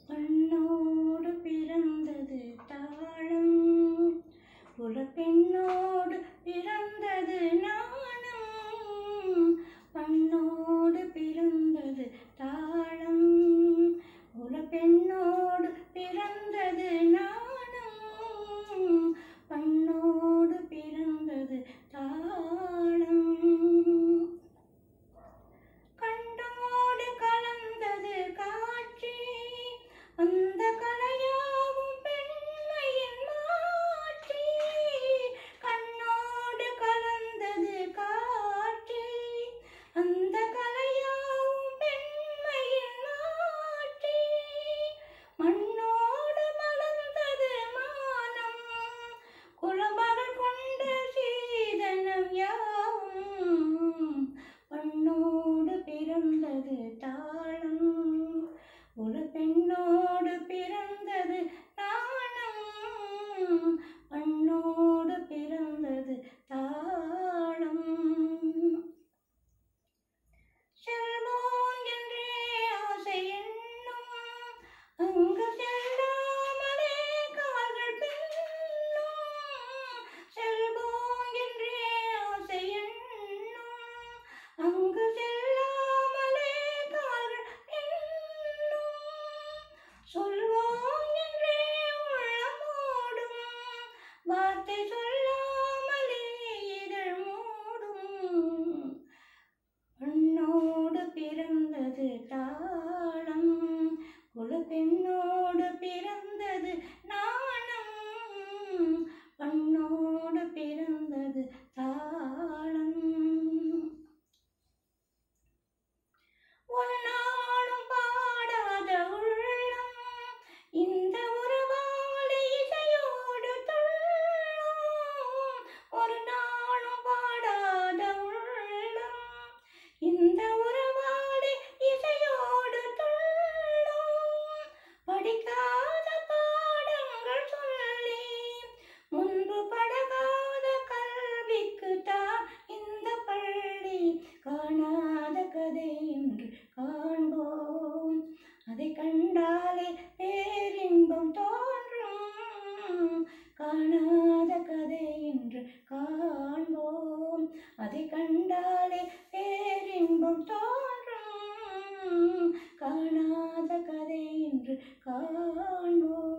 பண்ணோடு பிறந்தது தாளம், குலப்பெண்ணோடு பிறந்தது நாணம். பண்ணோடு பிறந்தது தாளம், குலப்பெண்ணோடு பிறந்தது நாணம். பண்ணோடு பிறந்தது தாளம். கண்டோடு கலந்தது காட்சி, அந்த கலையாவும் பெண்மையின் மாற்றி. கண்ணோடு கலந்தது காட்சி, அந்த கலையாவும் பெண்மையின் மாற்றி. மண்ணோடு மலர்ந்தது மானம், குலமகள் கொண்ட சீதனம் யாவும். பண்ணோடு பிறந்தது தாளம், குலப்பெண்ணோடு பிறந்தது நாணம். பண்ணோடு பிறந்தது தாளம். செல்வோம் என்றே ஆசை எண்ணும், அங்கு செல்லாமலே கால்கள் பின்னும். செல்வோம் என்றே ஆசை எண்ணும், அங்கு செல்லாமலே கால்கள் பின்னும். சொல்வோம் என்றே உள்ளமோடும், வார்த்தை சொல்லாமலே இதழ் மூடும். பெண்ணோடு பிறந்தது தாளம், குலப்பெண்ணோடு பிறந்தது நாணம். பண்ணோடு பிறந்தது தாளம். ஒரு நாளும் பாடாத உள்ளம், இந்த உறவாலே இசையோடு துள்ளும். ஒரு நாளும் பாடாத உள்ளம், இந்த உறவாலே இசையோடு துள்ளும். படிக்காத பாடங்கள் சொல்லி, முன்பு பழகாத கல்விக்குத்தான் இந்த பள்ளி. காணாத கதை என்று காண்போம், அதை கண்டாலே பேரின்பம் தோன்றும். காணாத கதை என்று காண்போம், அதை கண்டாலே பேரின்பம் தோன்றும். காணாத கதை என்று காண்போம்.